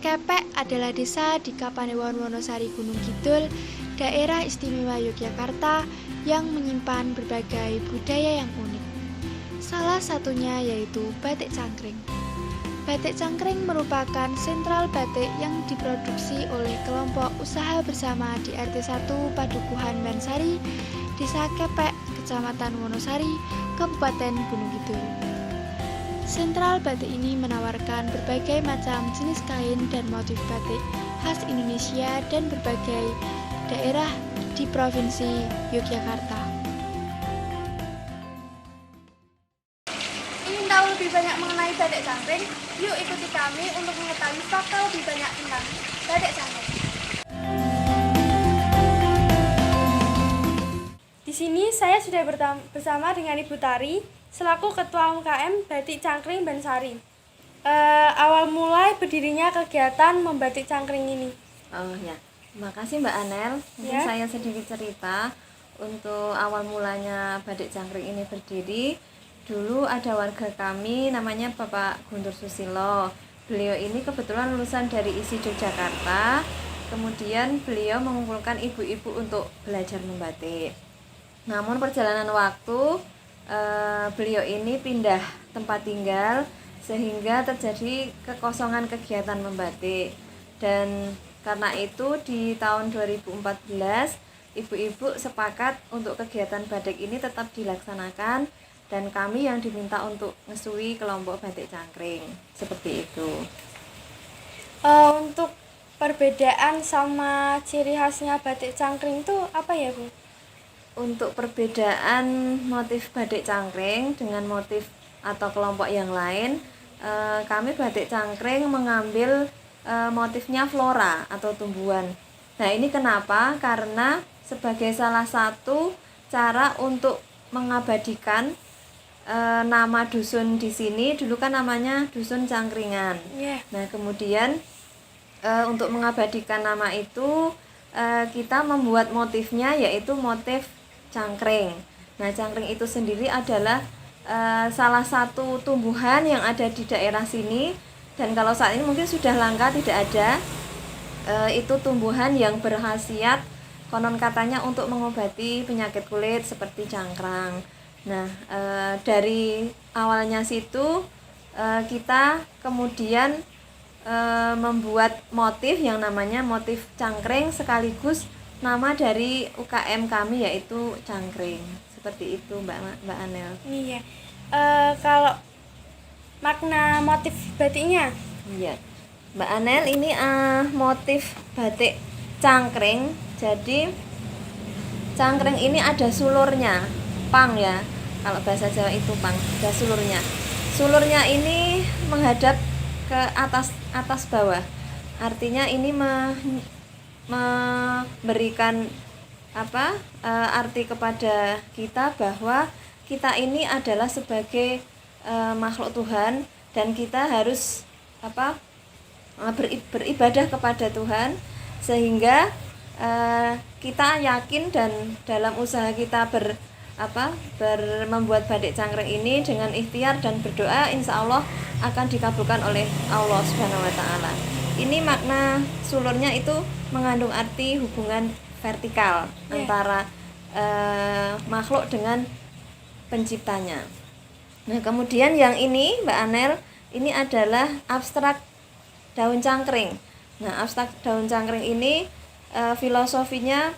Sakepek adalah desa di Kapanewon Wonosari Gunung Kidul, daerah istimewa Yogyakarta yang menyimpan berbagai budaya yang unik. Salah satunya yaitu batik cangkring. Batik cangkring merupakan sentral batik yang diproduksi oleh kelompok usaha bersama di RT 1 Padukuhan Bansari, Desa Kepek, Kecamatan Wonosari, Kabupaten Gunung Kidul. Sentral batik ini menawarkan berbagai macam jenis kain dan motif batik khas Indonesia dan berbagai daerah di Provinsi Yogyakarta. Ingin tahu lebih banyak mengenai batik cangkring? Yuk ikuti kami untuk mengetahui fakta lebih banyak tentang batik cangkring. Di sini saya sudah bersama dengan Ibu Tari selaku Ketua UMKM Batik Cangkring Bansari. Awal mulai berdirinya kegiatan membatik cangkring ini. Oh ya, terima kasih Mbak Anel. Mungkin saya sedikit cerita untuk awal mulanya batik cangkring ini berdiri. Dulu ada warga kami namanya Bapak Guntur Susilo. Beliau ini kebetulan lulusan dari ISI Yogyakarta. Kemudian beliau mengumpulkan ibu-ibu untuk belajar membatik. Namun perjalanan waktu beliau ini pindah tempat tinggal sehingga terjadi kekosongan kegiatan membatik, dan karena itu di tahun 2014 ibu-ibu sepakat untuk kegiatan batik ini tetap dilaksanakan, dan kami yang diminta untuk ngesui kelompok batik cangkring seperti itu. Untuk perbedaan sama ciri khasnya batik cangkring itu apa ya, Bu? Untuk perbedaan motif batik cangkring dengan motif atau kelompok yang lain, kami batik cangkring mengambil motifnya flora atau tumbuhan. Nah, ini kenapa? Karena sebagai salah satu cara untuk mengabadikan nama dusun di sini, dulu kan namanya Dusun Cangkringan. Nah, kemudian untuk mengabadikan nama itu kita membuat motifnya yaitu motif cangkring. Nah, cangkring itu sendiri adalah salah satu tumbuhan yang ada di daerah sini, dan kalau saat ini mungkin sudah langka, tidak ada. Itu tumbuhan yang berkhasiat konon katanya untuk mengobati penyakit kulit seperti cangkrang. Nah, dari awalnya situ kita kemudian membuat motif yang namanya motif cangkring, sekaligus nama dari UKM kami yaitu cangkring. Seperti itu Mbak Anel. Iya. Kalau makna motif batiknya? Iya. Mbak Anel, ini motif batik cangkring. Jadi cangkring ini ada sulurnya, pang ya. Kalau bahasa Jawa itu pang, ada sulurnya. Sulurnya ini menghadap ke atas bawah. Artinya ini memberikan arti kepada kita bahwa kita ini adalah sebagai makhluk Tuhan, dan kita harus beribadah kepada Tuhan, sehingga kita yakin dan dalam usaha kita membuat batik cangkring ini dengan ikhtiar dan berdoa, insya Allah akan dikabulkan oleh Allah Subhanahu wa Ta'ala. Ini makna sulurnya itu mengandung arti hubungan vertikal antara makhluk dengan penciptanya. Nah, kemudian yang ini Mbak Anel, ini adalah abstrak daun cangkring. Nah, abstrak daun cangkring ini filosofinya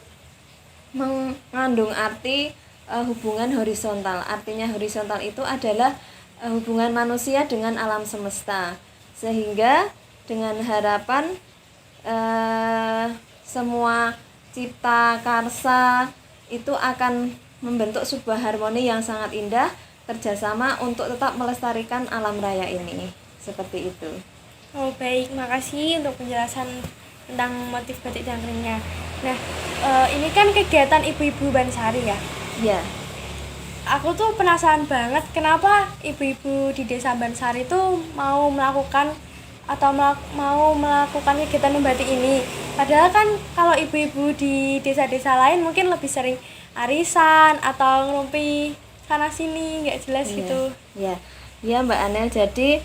mengandung arti hubungan horizontal. Artinya horizontal itu adalah hubungan manusia dengan alam semesta, sehingga dengan harapan semua cipta karsa itu akan membentuk sebuah harmoni yang sangat indah, kerjasama untuk tetap melestarikan alam raya ini. Seperti itu. Oh baik, makasih untuk penjelasan tentang motif batik cangkringnya. Nah, ini kan kegiatan ibu-ibu Bansari ya? Iya. Aku tuh penasaran banget kenapa ibu-ibu di desa Bansari tuh mau melakukan kegiatan membatik ini. Padahal kan kalau ibu-ibu di desa-desa lain mungkin lebih sering arisan atau ngerumpi sana sini, nggak jelas gitu. Iya Mbak Anel, jadi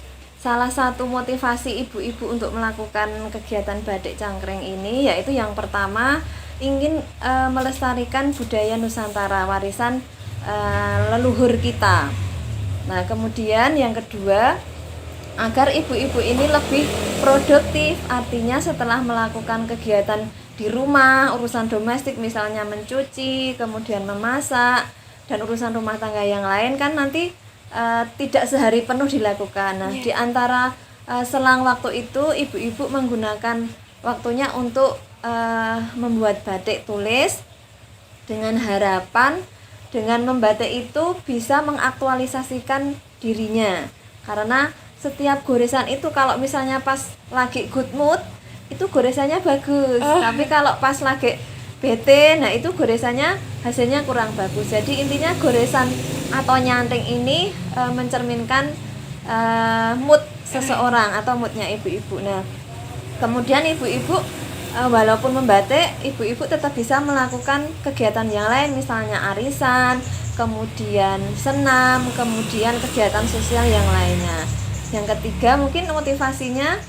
salah satu motivasi ibu-ibu untuk melakukan kegiatan batik cangkring ini yaitu yang pertama ingin melestarikan budaya Nusantara, warisan leluhur kita. Nah, kemudian yang kedua, agar ibu-ibu ini lebih produktif, artinya setelah melakukan kegiatan di rumah, urusan domestik misalnya mencuci, kemudian memasak, dan urusan rumah tangga yang lain kan nanti tidak sehari penuh dilakukan. Nah, di antara selang waktu itu ibu-ibu menggunakan waktunya untuk membuat batik tulis dengan harapan dengan membatik itu bisa mengaktualisasikan dirinya. Karena setiap goresan itu kalau misalnya pas lagi good mood itu goresannya bagus, tapi kalau pas lagi bete, nah itu goresannya hasilnya kurang bagus. Jadi intinya goresan atau nyanting ini mencerminkan mood seseorang atau moodnya ibu-ibu. Nah, kemudian ibu-ibu walaupun membatik, ibu-ibu tetap bisa melakukan kegiatan yang lain, misalnya arisan, kemudian senam, kemudian kegiatan sosial yang lainnya. Yang ketiga, mungkin motivasinya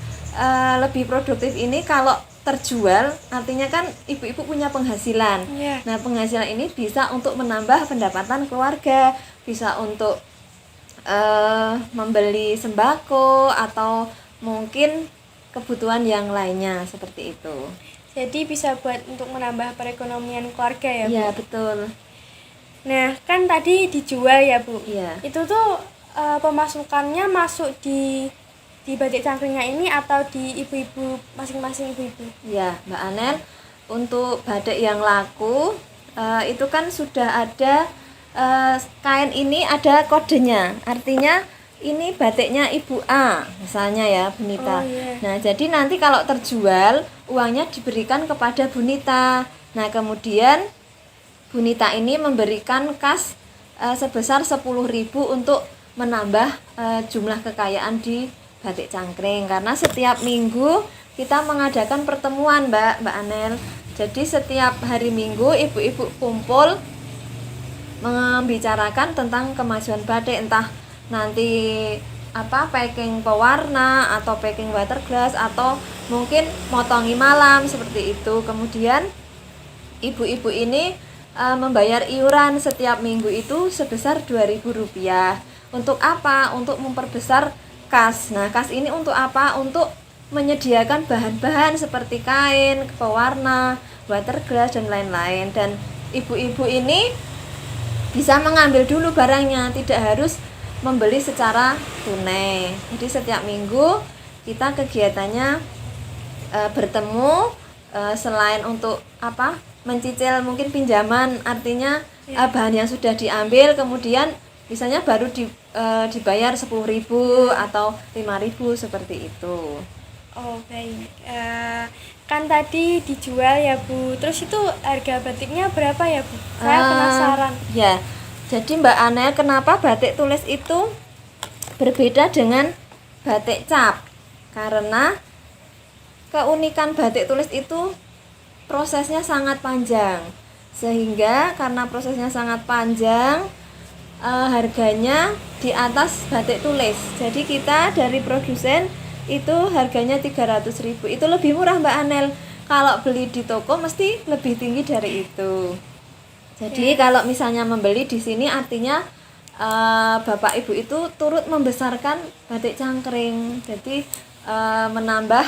lebih produktif ini kalau terjual, artinya kan ibu-ibu punya penghasilan. Nah, penghasilan ini bisa untuk menambah pendapatan keluarga, bisa untuk membeli sembako atau mungkin kebutuhan yang lainnya seperti itu. Jadi bisa buat untuk menambah perekonomian keluarga ya, Bu? Iya, betul. Nah, kan tadi dijual ya, Bu? Iya. Itu tuh pemasukannya masuk di batik cangkringnya ini atau di ibu-ibu, masing-masing ibu-ibu? Ya, Mbak Anel, untuk batik yang laku itu kan sudah ada kain ini ada kodenya, artinya ini batiknya Ibu A misalnya ya, Bunita. Nah, jadi nanti kalau terjual uangnya diberikan kepada Bunita. Nah, kemudian Bunita ini memberikan kas sebesar 10.000 untuk menambah jumlah kekayaan di batik cangkring, karena setiap minggu kita mengadakan pertemuan Mbak Anel. Jadi setiap hari Minggu ibu-ibu kumpul membicarakan tentang kemajuan batik, entah nanti packing pewarna atau packing waterglass atau mungkin motongi malam seperti itu. Kemudian ibu-ibu ini membayar iuran setiap minggu itu sebesar Rp2.000. Untuk apa? Untuk memperbesar kas. Nah, kas ini untuk apa? Untuk menyediakan bahan-bahan seperti kain, pewarna, waterglass dan lain-lain. Dan ibu-ibu ini bisa mengambil dulu barangnya, tidak harus membeli secara tunai. Jadi setiap minggu kita kegiatannya bertemu, selain untuk mencicil mungkin pinjaman, artinya bahan yang sudah diambil kemudian misalnya baru dibayar 10.000 atau 5.000 seperti itu. Oh, baik. Kan tadi dijual ya, Bu. Terus itu harga batiknya berapa ya, Bu? Saya penasaran. Ya. Jadi Mbak Anel, kenapa batik tulis itu berbeda dengan batik cap? Karena keunikan batik tulis itu prosesnya sangat panjang. Sehingga karena prosesnya sangat panjang, harganya di atas batik tulis. Jadi kita dari produsen itu harganya 300.000. Itu lebih murah Mbak Anel. Kalau beli di toko mesti lebih tinggi dari itu. Jadi kalau misalnya membeli di sini artinya Bapak Ibu itu turut membesarkan batik cangkring. Jadi menambah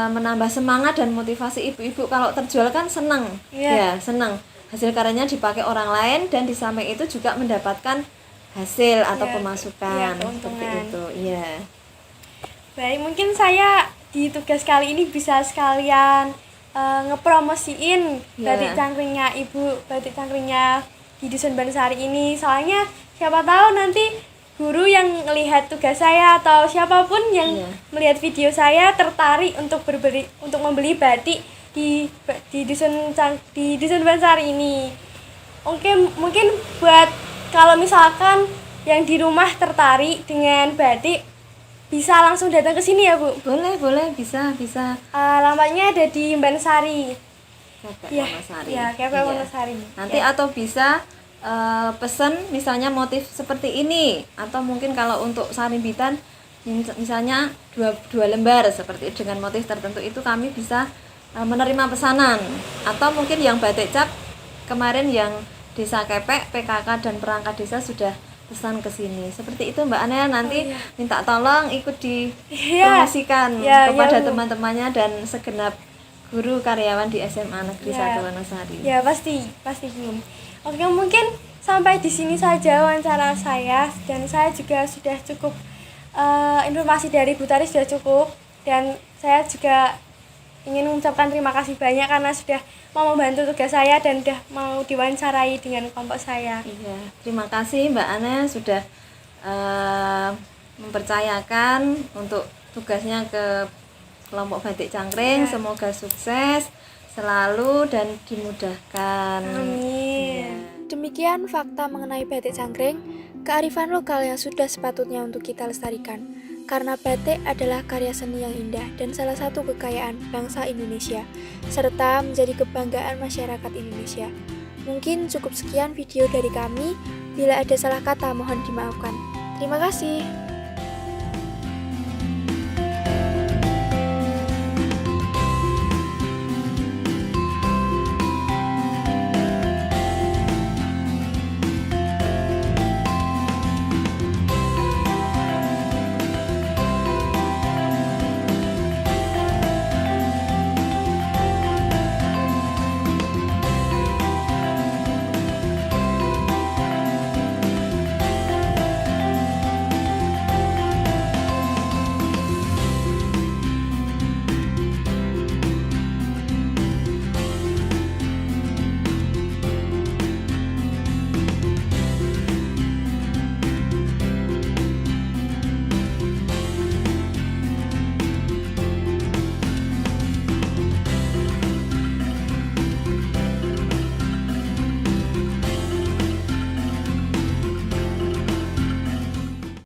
menambah semangat dan motivasi ibu-ibu. Kalau terjual kan senang. Ya, senang. Hasil karyanya dipakai orang lain dan di samping itu juga mendapatkan hasil atau pemasukan. Seperti itu. Iya. Baik, mungkin saya di tugas kali ini bisa sekalian ngepromosiin batik cangkringnya Ibu, batik cangkringnya di Dusun Bansari ini. Soalnya siapa tahu nanti guru yang melihat tugas saya atau siapapun yang melihat video saya tertarik untuk membeli batik di Dusun Bansari ini. Mungkin buat kalau misalkan yang di rumah tertarik dengan batik bisa langsung datang ke sini ya, Bu? Boleh, bisa. Alamatnya ada di Bansari. Wonosari. Ya, KP Wonosari. Nanti atau bisa pesen misalnya motif seperti ini, atau mungkin kalau untuk sarimbitan misalnya dua lembar seperti itu dengan motif tertentu, itu kami bisa menerima pesanan. Atau mungkin yang batik cap kemarin yang Desa Kepek, PKK dan perangkat desa sudah pesan ke sini. Seperti itu Mbak Ane, nanti minta tolong ikut dipromosikan kepada teman-temannya dan segenap guru karyawan di SMA Negeri 1 Wonosari. Ya, pasti belum. Oke, mungkin sampai di sini saja wawancara saya, dan saya juga sudah cukup informasi dari Bu Tari sudah cukup, dan saya juga ingin mengucapkan terima kasih banyak karena sudah mau membantu tugas saya dan sudah mau diwawancarai dengan kelompok saya. Iya, terima kasih Mbak Ane sudah mempercayakan untuk tugasnya ke kelompok Batik Cangkring. Semoga sukses selalu dan dimudahkan. Amin. Demikian fakta mengenai batik cangkring, kearifan lokal yang sudah sepatutnya untuk kita lestarikan. Karena batik adalah karya seni yang indah dan salah satu kekayaan bangsa Indonesia, serta menjadi kebanggaan masyarakat Indonesia. Mungkin cukup sekian video dari kami, bila ada salah kata mohon dimaafkan. Terima kasih.